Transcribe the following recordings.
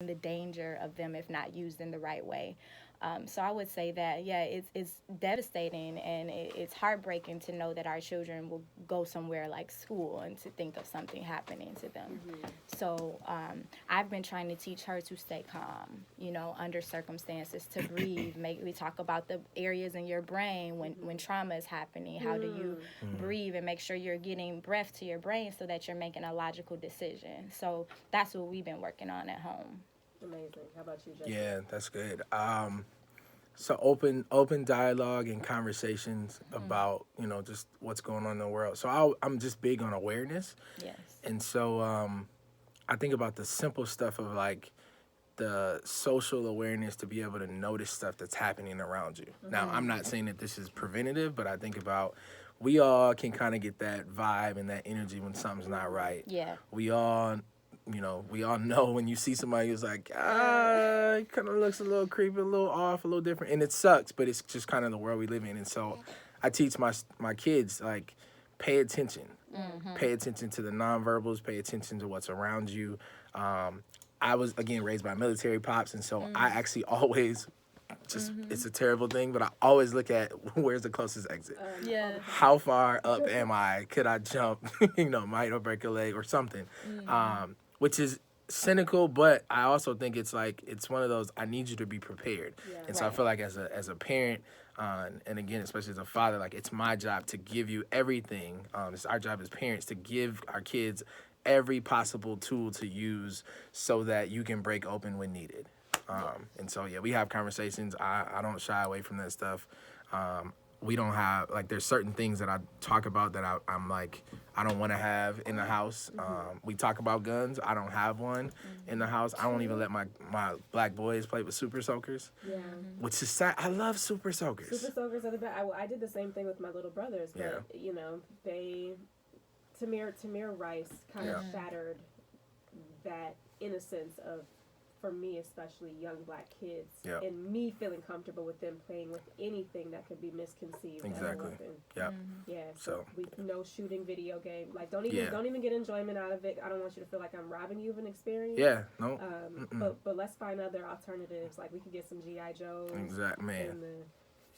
the danger of them if not used in the right way. So I would say that, yeah, it's devastating, and it's heartbreaking to know that our children will go somewhere like school and to think of something happening to them. So I've been trying to teach her to stay calm, under circumstances, to breathe. We talk about the areas in your brain when trauma is happening. How do you breathe and make sure you're getting breath to your brain so that you're making a logical decision? So that's what we've been working on at home. Amazing. How about you, Jesse? Yeah, that's good. So open dialogue and conversations about just what's going on in the world. So I'm just big on awareness, Yes. and so I think about the simple stuff of like the social awareness to be able to notice stuff that's happening around you. Now, I'm not saying that this is preventative, but I think about we all can kind of get that vibe and that energy when something's not right. Yeah. We all know when you see somebody who's like, it kind of looks a little creepy, a little off, a little different, and it sucks, but it's just kind of the world we live in. And so I teach my kids, like, pay attention. Pay attention to the nonverbals, pay attention to what's around you. I was, again, raised by military pops, and so I actually always it's a terrible thing, but I always look at where's the closest exit. Yeah. How far up am I? Could I jump? Might or break a leg or something. Which is cynical, but I also think it's like it's one of those I need you to be prepared. Yeah. And so I feel like as a parent, and again, especially as a father, like it's my job to give you everything. It's our job as parents to give our kids every possible tool to use so that you can break open when needed. And so, yeah, we have conversations. I don't shy away from that stuff. We don't have, like, there's certain things that I talk about that I'm like, I don't want to have in the house. We talk about guns. I don't have one in the house. I don't even let my black boys play with super soakers, Yeah. which is sad. I love super soakers. Super soakers are the best. I did the same thing with my little brothers, but they Tamir Rice kind of shattered that innocence of, for me especially, young black kids, and me feeling comfortable with them playing with anything that could be misconceived. Exactly. Yeah. Yeah. So we no shooting video game. Like don't even get enjoyment out of it. I don't want you to feel like I'm robbing you of an experience. Yeah. No. But let's find other alternatives. Like we could get some GI Joes. Exactly, man. And the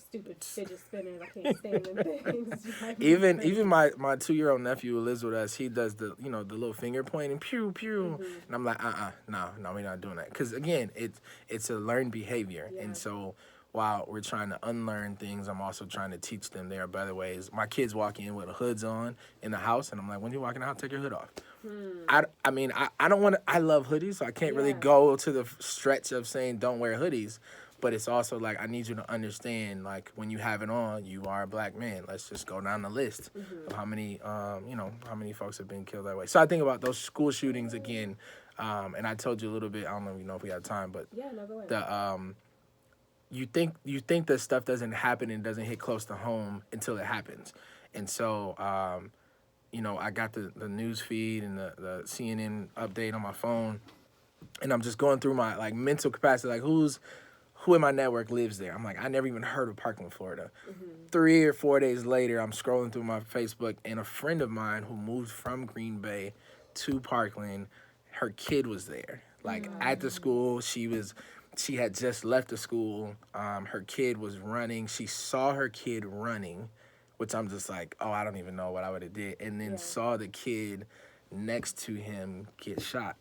stupid fidget spinners. I can't stand them things. Even my 2-year-old nephew who lives with us, he does the the little finger pointing, pew pew, and I'm like, no, we're not doing that, because again, it's a learned behavior, and so while we're trying to unlearn things, I'm also trying to teach them there are better ways. My kids walk in with hoods on in the house, and I'm like, when you walk in the house, take your hood off. I mean, I don't want to. I love hoodies, so I can't really go to the stretch of saying don't wear hoodies. But it's also like I need you to understand, like when you have it on, you are a black man. Let's just go down the list of how many, how many folks have been killed that way. So I think about those school shootings again, and I told you a little bit. I don't even know if we have time, but go ahead. the you think that stuff doesn't happen and doesn't hit close to home until it happens, and so I got the news feed and the CNN update on my phone, and I'm just going through my like mental capacity, like who in my network lives there? I'm like, I never even heard of Parkland, Florida. 3 or 4 days later, I'm scrolling through my Facebook, and a friend of mine who moved from Green Bay to Parkland, her kid was there. Like at the school, she had just left the school. Her kid was running. She saw her kid running, which I'm just like, oh, I don't even know what I would have did. And then saw the kid next to him get shot.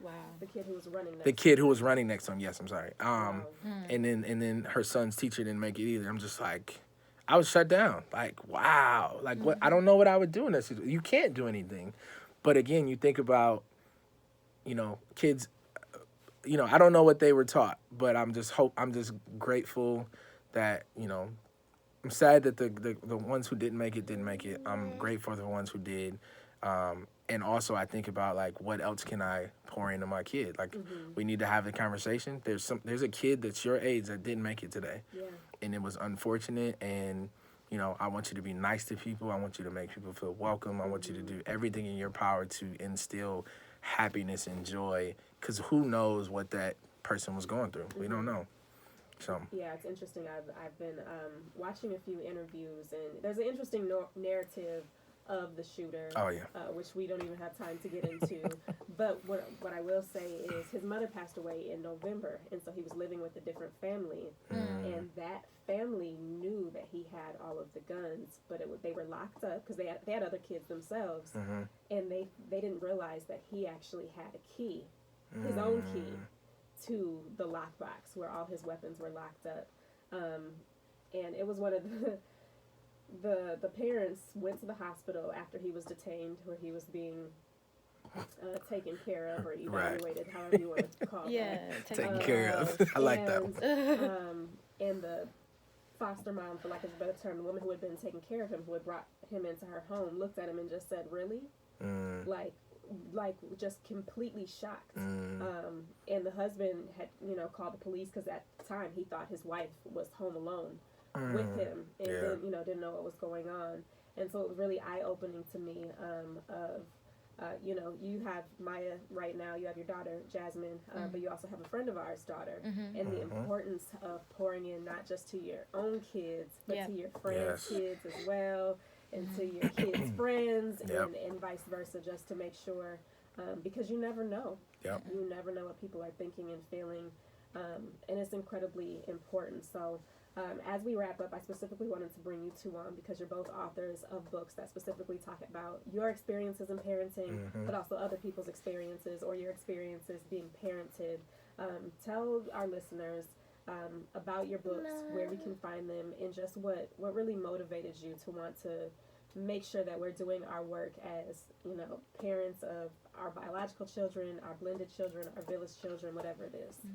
Wow. The kid who was running next. The kid who was running next to him. Yes, I'm sorry. And then her son's teacher didn't make it either. I'm just like, I was shut down. Like, wow. Like what? I don't know what I would do in that situation. You can't do anything. But again, you think about, kids. I don't know what they were taught, but I'm just grateful that I'm sad that the ones who didn't make it. I'm grateful for the ones who did. And also I think about like what else can I pour into my kid? Like we need to have the conversation. There's a kid that's your age that didn't make it today. Yeah. And it was unfortunate, and I want you to be nice to people. I want you to make people feel welcome. I want you to do everything in your power to instill happiness and joy, because who knows what that person was going through. We don't know. So yeah, it's interesting. I've been watching a few interviews, and there's an interesting narrative of the shooter. Oh yeah. Which we don't even have time to get into. But what I will say is his mother passed away in November, and so he was living with a different family, and that family knew that he had all of the guns, but they were locked up because they had other kids themselves, and they didn't realize that he actually had a key, his own key, to the lockbox where all his weapons were locked up, and it was one of the parents went to the hospital after he was detained, where he was being taken care of or evaluated, however you want to call it. Taken care of. I like that. And the foster mom, for lack of a better term, the woman who had been taking care of him, who had brought him into her home, looked at him and just said, "Really?" Like just completely shocked. And the husband had, called the police because at the time he thought his wife was home alone with him and didn't know what was going on. And so it was really eye-opening to me you have Maya right now, you have your daughter Jasmine, but you also have a friend of ours daughter, and the importance of pouring in not just to your own kids, but to your friends' kids as well, and to your kids' friends, and vice versa, just to make sure, because you never know. You never know what people are thinking and feeling, and it's incredibly important. So as we wrap up, I specifically wanted to bring you two on because you're both authors of books that specifically talk about your experiences in parenting, but also other people's experiences or your experiences being parented. Tell our listeners about your books, where we can find them, and just what really motivated you to want to make sure that we're doing our work as, parents of our biological children, our blended children, our village children, whatever it is.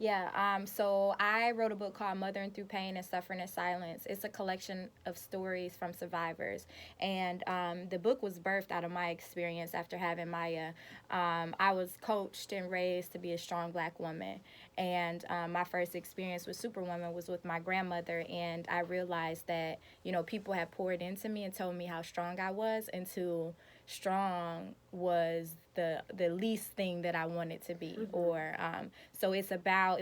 Yeah, so I wrote a book called Mothering Through Pain and Suffering in Silence. It's a collection of stories from survivors. And the book was birthed out of my experience after having Maya. I was coached and raised to be a strong Black woman. And my first experience with Superwoman was with my grandmother. And I realized that, people had poured into me and told me how strong I was, until strong was the least thing that I wanted to be. Or so it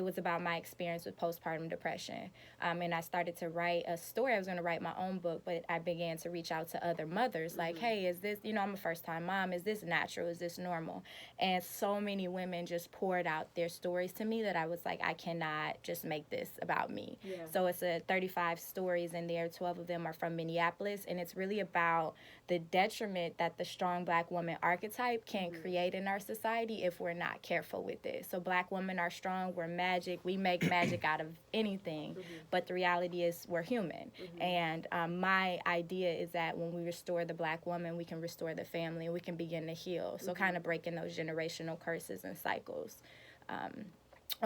was about my experience with postpartum depression, and I started to write a story. I was going to write my own book, but I began to reach out to other mothers, like, hey, is this, I'm a first-time mom, is this natural, is this normal? And so many women just poured out their stories to me that I was like, I cannot just make this about me. So it's 35 stories in there. 12 of them are from Minneapolis, and it's really about the detriment that the strong Black woman archetype can create in our society if we're not careful with it. So Black women are strong, we're magic, we make magic out of anything, but the reality is we're human. And my idea is that when we restore the Black woman, we can restore the family, and we can begin to heal. So kind of breaking those generational curses and cycles.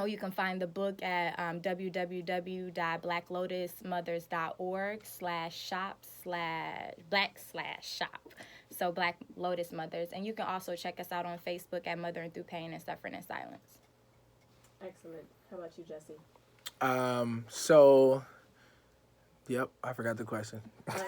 You can find the book at www.blacklotusmothers.org/shop/black/shop. So Black Lotus Mothers. And you can also check us out on Facebook at Mothering Through Pain and Suffering in Silence. Excellent. How about you, Jesse? Yep, I forgot the question.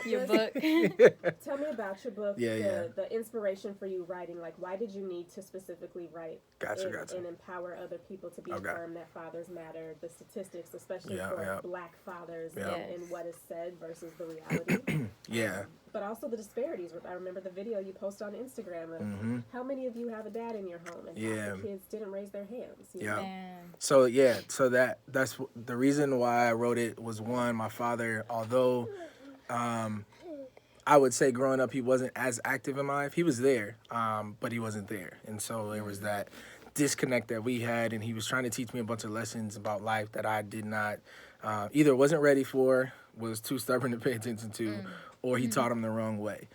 Your book. Tell me about your book. The inspiration for you writing. Like, why did you need to specifically write and empower other people to be affirmed that fathers matter? The statistics, especially for Black fathers, and what is said versus the reality. But also the disparities. I remember the video you posted on Instagram of how many of you have a dad in your home, and half the kids didn't raise their hands. So that's the reason why I wrote it. Was one, my father, although I would say growing up he wasn't as active in my life. He was there, but he wasn't there, and so there was that disconnect that we had, and he was trying to teach me a bunch of lessons about life that I did not either wasn't ready for, was too stubborn to pay attention to, or he taught them the wrong way.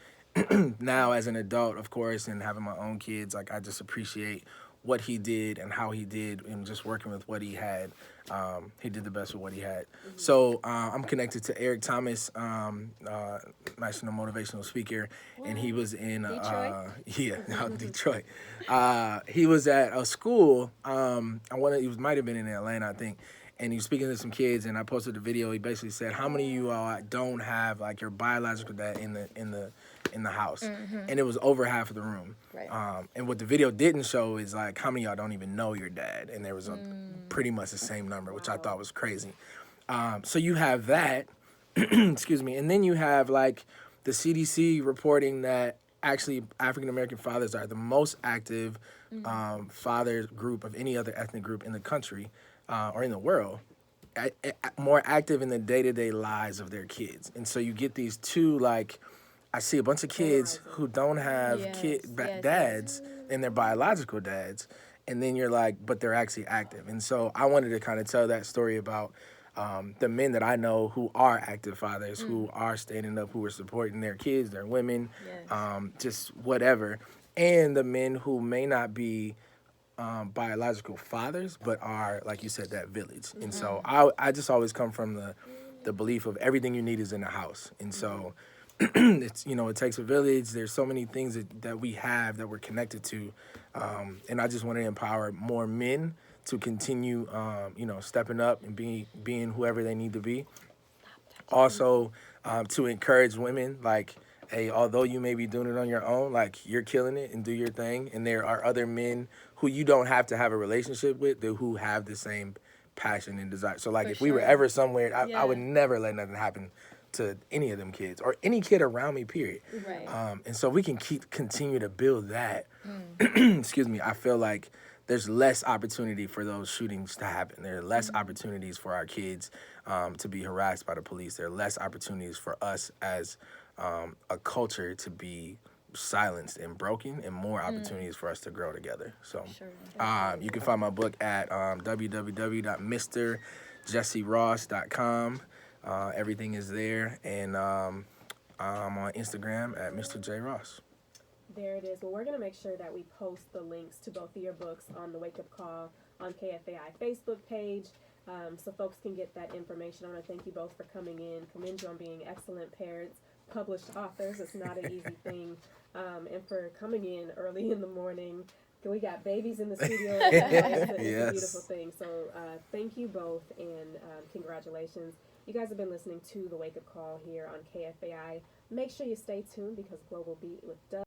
Now, as an adult, of course, and having my own kids, like, I just appreciate what he did and how he did, and just working with what he had. He did the best with what he had. So I'm connected to Eric Thomas, national motivational speaker, and he was in Detroit. He was at a school. He might have been in Atlanta, I think. And he was speaking to some kids, and I posted a video. He basically said, "How many of you all don't have like your biological dad in the house?" And it was over half of the room. And what the video didn't show is like how many of y'all don't even know your dad, and there was pretty much the same number, which I thought was crazy. So you have that, excuse me, and then you have like the CDC reporting that actually African American fathers are the most active father group of any other ethnic group in the country or in the world. More active in the day-to-day lives of their kids. And so you get these two, like, I see a bunch of kids who don't have dads and they're biological dads, and then you're like, but they're actually active. And so I wanted to kind of tell that story about the men that I know who are active fathers, who are standing up, who are supporting their kids, their women, just whatever, and the men who may not be biological fathers, but are, like you said, that village. And so I just always come from the belief of everything you need is in the house. And so it's, you know, it takes a village. There's so many things that we have that we're connected to. And I just want to empower more men to continue, you know, stepping up and being whoever they need to be. Also, to encourage women, like, hey, although you may be doing it on your own, like, you're killing it and do your thing. And there are other men who you don't have to have a relationship with, who have the same passion and desire. So, like, if we were ever somewhere, I would never let nothing happen to any of them kids or any kid around me, period. Right. And so we can continue to build that. Excuse me. I feel like there's less opportunity for those shootings to happen. There are less opportunities for our kids to be harassed by the police. There are less opportunities for us as a culture to be silenced and broken, and more opportunities for us to grow together. So you can find my book at www.mrjesseross.com. Everything is there, and I'm on Instagram at Mr. J. Ross. There it is. Well, we're going to make sure that we post the links to both of your books on the Wake Up Call on KFAI Facebook page, so folks can get that information. I want to thank you both for coming in, commend you on being excellent parents, published authors. It's not an easy thing, and for coming in early in the morning. We got babies in the studio. It's a beautiful thing. So thank you both, and congratulations. You guys have been listening to the Wake Up Call here on KFAI. Make sure you stay tuned because Global Beat with Doug